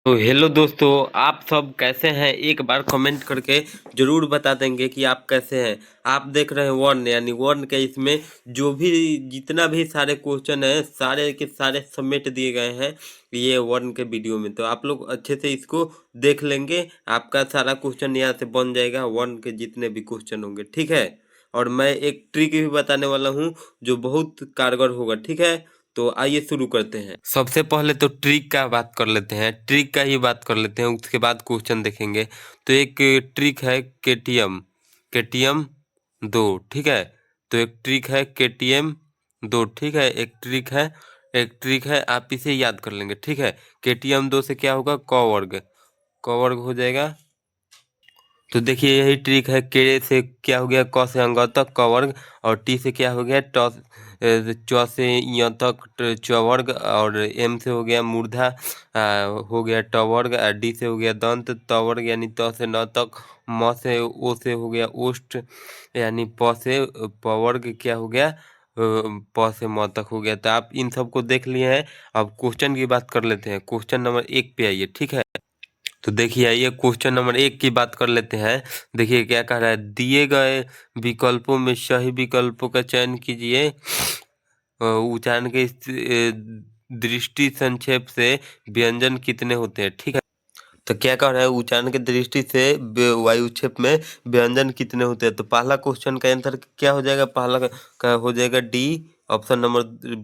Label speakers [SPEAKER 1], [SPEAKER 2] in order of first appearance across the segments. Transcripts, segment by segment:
[SPEAKER 1] तो हेलो दोस्तों, आप सब कैसे हैं? एक बार कमेंट करके ज़रूर बता देंगे कि आप कैसे हैं। आप देख रहे हैं वर्ण यानी वर्ण के इसमें जो भी जितना भी सारे क्वेश्चन हैं सारे के सारे समेट दिए गए हैं ये वर्ण के वीडियो में। तो आप लोग अच्छे से इसको देख लेंगे, आपका सारा क्वेश्चन यहाँ से बन जाएगा, वर्ण के जितने भी क्वेश्चन होंगे, ठीक है। और मैं एक ट्रिक भी बताने वाला हूँ जो बहुत कारगर होगा, ठीक है। तो आइए शुरू करते हैं। सबसे पहले तो ट्रिक का बात कर लेते हैं, ट्रिक का ही बात कर लेते हैं, उसके बाद क्वेश्चन देखेंगे। तो एक ट्रिक है केटीएम, केटीएम 2, ठीक है। तो एक ट्रिक है केटीएम 2, ठीक है। एक ट्रिक है, आप इसे याद कर लेंगे, ठीक है। केटीएम 2 से क्या होगा? क वर्ग, क वर्ग हो जाएगा। तो देखिए यही ट्रिक है। के से क्या हो गया? क से अंग तक क वर्ग, और टी से क्या हो गया? च से य तक च वर्ग, और एम से हो गया मूर्धा, हो गया ट वर्ग, डी से हो गया दंत त वर्ग यानी त से न तक, म से ओ से हो गया ओष्ठ यानी प से प वर्ग क्या हो गया? प से म तक हो गया। तो आप इन सबको देख लिए हैं। अब क्वेश्चन की बात कर लेते हैं। क्वेश्चन नंबर 1 पे आइए, ठीक है। तो देखिए आइए क्वेश्चन नंबर 1 की बात कर लेते हैं। देखिए क्या कह रहा है? दिए गए विकल्पों में सही विकल्पों का चयन कीजिए। उच्चारण के दृष्टि संक्षेप से व्यंजन कितने होते हैं, ठीक है। तो क्या कह रहा है? उच्चारण की दृष्टि से वायुक्षेप में व्यंजन कितने होते हैं। तो पहला क्वेश्चन का आंसर क्या हो जाएगा? पहला का हो जाएगा डी, ऑप्शन नंबर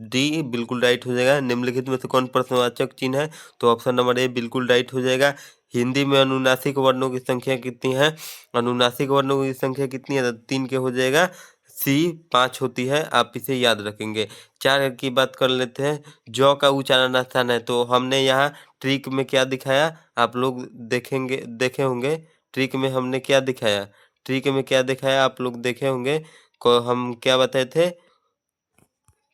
[SPEAKER 1] डी बिल्कुल राइट हो जाएगा। निम्नलिखित में से कौन प्रश्नवाचक चिन्ह है? तो ऑप्शन नंबर ए बिल्कुल राइट हो जाएगा। हिंदी में अनुनासिक वर्णों की संख्या कितनी है? अनुनासिक वर्णों की संख्या कितनी है? तो 3 के हो जाएगा। सी 5 होती है, आप इसे याद रखेंगे। 4 की बात कर लेते हैं। जौ का उच्चारण आसान है, तो हमने यहाँ ट्रिक में क्या दिखाया? आप लोग देखे होंगे। ट्रिक में हमने क्या दिखाया? ट्रिक में क्या दिखाया आप लोग देखे होंगे। को हम क्या बताए थे?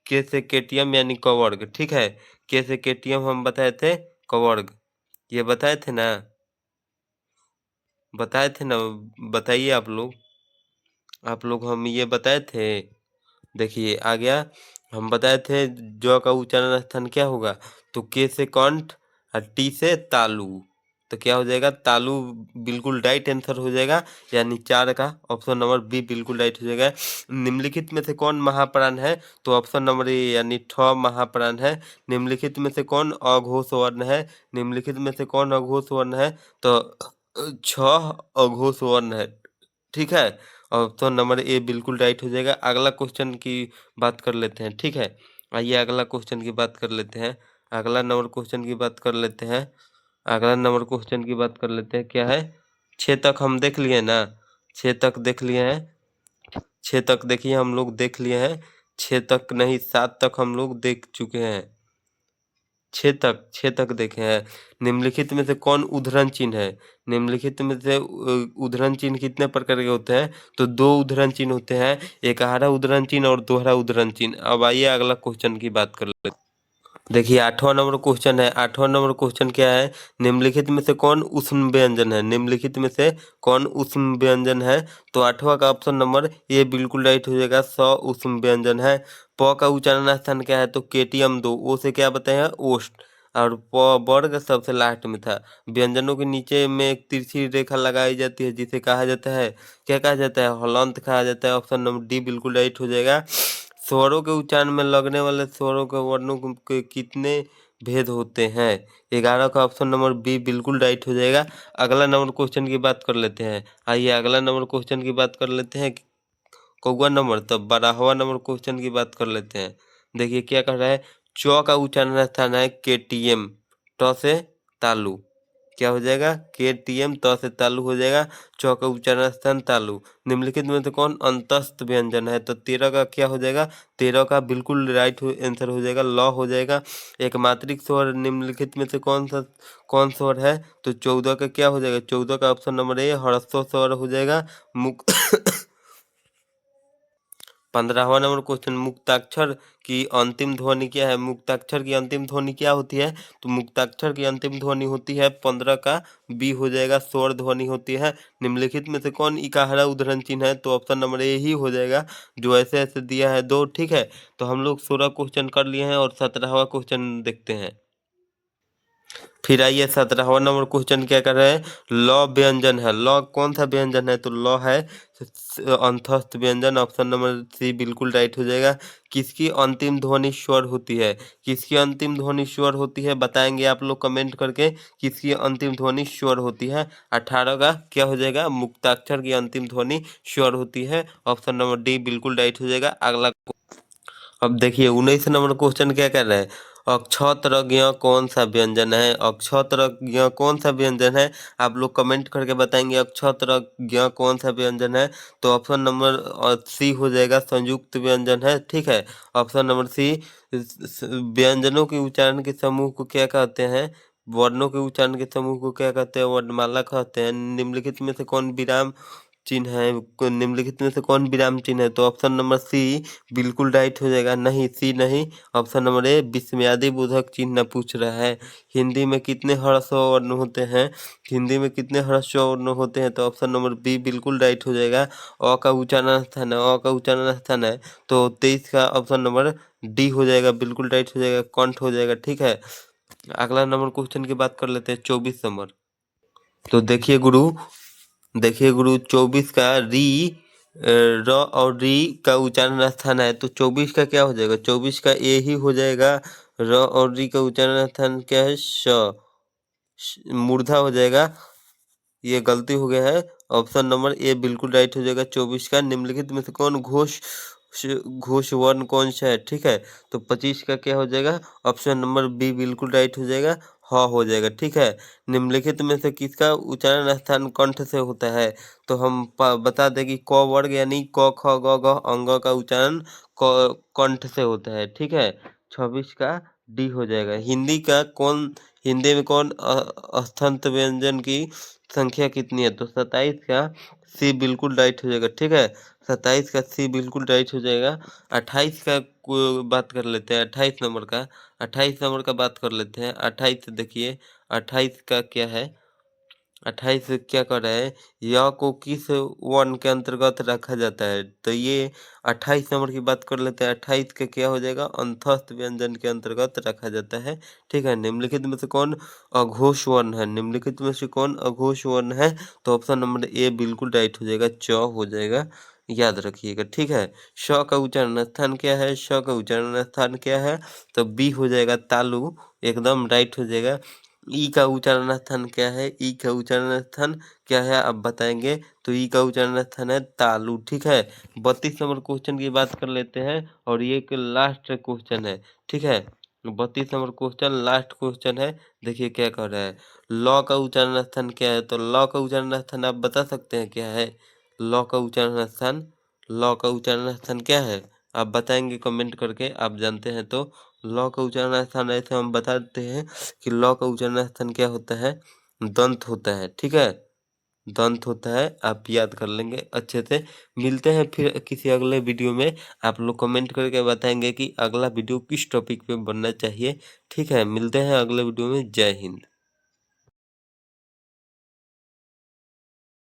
[SPEAKER 1] के से केटीएम यानी कवर्ग, ठीक है। के से केटीएम हम बताए थे कवर्ग, ये बताए थे ना? बताए थे ना? बताइए आप लोग हम ये बताए थे। देखिए आ गया। हम बताए थे ज का उच्चारण स्थान क्या होगा? तो के से कंठ और टी से तालु। तो क्या हो जाएगा? तालु बिल्कुल राइट आंसर हो जाएगा, यानी 4 का ऑप्शन नंबर बी बिल्कुल राइट हो जाएगा। निम्नलिखित में से कौन महाप्राण है? तो ऑप्शन नंबर ए यानी ठ महाप्राण है। निम्नलिखित में से कौन अघोष वर्ण है? निम्नलिखित में से कौन अघोष वर्ण है? तो छ अघोष वर्ण है, ठीक है। ऑप्शन नंबर ए बिल्कुल राइट हो जाएगा। अगला क्वेश्चन की बात कर लेते हैं, ठीक है। आइए अगला क्वेश्चन की बात कर लेते हैं। अगला नंबर क्वेश्चन की बात कर लेते हैं। अगला नंबर क्वेश्चन की बात कर लेते हैं। क्या है? 6 तक हम देख लिए ना? 6 तक देख लिए हैं। 6 तक देखिए हम लोग देख लिए हैं। 6 तक नहीं, 7 तक हम लोग देख चुके हैं। 6 तक देखे हैं। निम्नलिखित में से कौन उद्धरण चिन्ह है? निम्नलिखित में से उद्धरण चिन्ह कितने प्रकार के होते हैं? तो 2 उद्धरण चिन्ह होते हैं, एकहारा उद्धरण चिन्ह और दोहरा उद्धरण चिन्ह। अब आइए अगला क्वेश्चन की बात कर लेते हैं। देखिए 8वां नंबर क्वेश्चन है। 8वां नंबर क्वेश्चन क्या है? निम्नलिखित में से कौन ऊष्म व्यंजन है? निम्नलिखित में से कौन ऊष्म व्यंजन है? तो 8वां का ऑप्शन नंबर ये बिल्कुल राइट हो जाएगा। ऊष्म व्यंजन है। प का उच्चारण स्थान क्या है? तो केटीएम 2। ओ से क्या बताए हैं? ओष्ठ, और प वर्ग सबसे लास्ट में था। व्यंजनों के नीचे में एक तिरछी रेखा लगाई जाती है जिसे कहा जाता है, क्या कहा जाता है? हलंत कहा जाता है। ऑप्शन नंबर डी बिल्कुल राइट हो जाएगा। स्वरों के उच्चारण में लगने वाले स्वरों के वर्णों के कितने भेद होते हैं? 11 का ऑप्शन नंबर बी बिल्कुल राइट हो जाएगा। अगला नंबर क्वेश्चन की बात कर लेते हैं। आइए अगला नंबर क्वेश्चन की बात कर लेते हैं। कौवा नंबर, तब 12वां नंबर क्वेश्चन की बात कर लेते हैं। देखिए क्या कर रहा है? च का उच्चारण स्थान है केटीएम, ट से तालु, क्या हो जाएगा? केटीएम त से तालु हो जाएगा। च का उच्चारण स्थान तालु। निम्नलिखित में से कौन अंतस्थ व्यंजन है? तो 13 का क्या हो जाएगा? 13 का बिल्कुल राइट आंसर हो जाएगा, ल हो जाएगा। एक मात्रिक स्वर निम्नलिखित में से कौन स्वर है? तो 14 का क्या हो जाएगा? 14 का ऑप्शन नंबर ए ह्रस्व स्वर हो जाएगा। मुक 15वां नंबर क्वेश्चन, मुक्ताक्षर की अंतिम ध्वनि क्या है? मुक्ताक्षर की अंतिम ध्वनि क्या होती है? तो मुक्ताक्षर की अंतिम ध्वनि होती है 15 का बी हो जाएगा, स्वर ध्वनि होती है। निम्नलिखित में से कौन इकाहरा उद्धरण चिन्ह है? तो ऑप्शन नंबर ए ही हो जाएगा, जो ऐसे ऐसे दिया है 2, ठीक है। तो हम लोग 16 क्वेश्चन कर लिए हैं और 17वां क्वेश्चन देखते हैं। फिर आइए 17वां नंबर क्वेश्चन क्या कर रहे हैं, लौ व्यंजन है। लौ कौन सा व्यंजन है, तो लौ है अंतस्थ व्यंजन। ऑप्शन नंबर सी बिल्कुल राइट हो जाएगा। किसकी अंतिम ध्वनि स्वर होती है, किसकी अंतिम ध्वनि स्वर होती है बताएंगे आप लोग कमेंट करके, किसकी अंतिम ध्वनि स्वर होती है। 18 का क्या हो जाएगा, मुक्ताक्षर की अंतिम ध्वनि स्वर होती है। ऑप्शन नंबर डी बिल्कुल राइट हो जाएगा। अगला अब देखिए 19 नंबर क्वेश्चन क्या कर रहा है, अक्षत्रज्ञ कौन सा व्यंजन है। अक्षत्रज्ञ कौन सा व्यंजन है, आप लोग कमेंट करके बताएंगे अक्षत्रज्ञ कौन सा व्यंजन है। तो ऑप्शन नंबर सी हो जाएगा, संयुक्त व्यंजन है। ठीक है, ऑप्शन नंबर सी। व्यंजनों के उच्चारण के समूह को क्या कहते हैं, वर्णों के उच्चारण के समूह को क्या कहते हैं, वर्णमाला कहते हैं। निम्नलिखित में से कौन विराम चिन्ह है, निम्नलिखित में से कौन विराम चिन्ह है, तो ऑप्शन नंबर सी बिल्कुल राइट हो जाएगा। नहीं, सी नहीं, ऑप्शन नंबर ए विस्मयादि बोधक चिन्ह पूछ रहा है। हिंदी में कितने ह्रस्व वर्ण होते हैं, हिंदी में कितने ह्रस्व वर्ण होते हैं, तो ऑप्शन नंबर बी बिल्कुल राइट हो जाएगा। अ का उच्चारण स्थान है, अ का उच्चारण स्थान है, तो 23 का ऑप्शन नंबर डी हो जाएगा, बिल्कुल राइट हो जाएगा, कंठ हो जाएगा। ठीक है, अगला नंबर क्वेश्चन की बात कर लेते हैं, 24 नंबर। तो देखिए गुरु 24 का री र और री का उच्चारण स्थान है, तो 24 का क्या हो जाएगा, 24 का ए ही हो जाएगा। र और री का उच्चारण स्थान क्या है, मूर्धा हो जाएगा। ये गलती हो गया है, ऑप्शन नंबर ए बिल्कुल राइट हो जाएगा। 24 का निम्नलिखित में से कौन घोष वर्ण कौन सा है। ठीक है, तो 25 का क्या हो जाएगा, ऑप्शन नंबर बी बिल्कुल राइट हो जाएगा, ह हो जाएगा। ठीक है, निम्नलिखित में से किसका उच्चारण स्थान कंठ से होता है, तो हम बता दें कि क वर्ग यानी क ख ग घ अंग का उच्चारण कंठ से होता है। ठीक है, 26 का डी हो जाएगा। हिंदी में कौन अस्थंत व्यंजन की संख्या कितनी है, तो 27 का सी बिल्कुल राइट हो जाएगा। ठीक है, 27 का सी बिल्कुल राइट हो जाएगा। 28 का बात कर लेते हैं, 28 नंबर का, 28 नंबर का बात कर लेते हैं। 28 देखिए, 28 का क्या है, 28 क्या कर रहा है, य को किस वर्ण के अंतर्गत रखा जाता है, तो ये 28 नंबर की बात कर लेते हैं। 28 का क्या हो जाएगा, अंतस्थ व्यंजन के अंतर्गत रखा जाता है। ठीक है, निम्नलिखित में से कौन अघोष वर्ण है, निम्नलिखित में से कौन अघोष वर्ण है, तो ऑप्शन नंबर ए बिल्कुल राइट हो जाएगा, च हो जाएगा, याद रखिएगा। ठीक है, श का उच्चारण स्थान क्या है, श का उच्चारण स्थान क्या है, तो बी हो जाएगा, तालु, एकदम राइट हो जाएगा। ई का उच्चारण स्थान क्या है, ई का उच्चारण स्थान क्या है आप बताएंगे, तो ई का उच्चारण स्थान है तालु। ठीक है, 32 नंबर क्वेश्चन की बात कर लेते हैं, और ये एक लास्ट क्वेश्चन है। ठीक है, 32 नंबर क्वेश्चन लास्ट क्वेश्चन है। देखिए क्या कह रहा है, लॉ का उच्चारण स्थान क्या है, तो लॉ का उच्चारण स्थान आप बता सकते हैं क्या है, लॉ का उच्चारण स्थान, लॉ का उच्चारण स्थान क्या है, आप बताएंगे कमेंट करके, आप जानते हैं तो। लॉ का उच्चारण स्थान ऐसे हम बताते हैं कि लॉ का उच्चारण स्थान क्या होता है, दंत होता है। ठीक है, दंत होता है, आप याद कर लेंगे अच्छे से। मिलते हैं फिर किसी अगले वीडियो में, आप लोग कमेंट करके बताएंगे कि अगला वीडियो किस टॉपिक पे बनना चाहिए। ठीक है, मिलते हैं अगले वीडियो में। जय हिंद।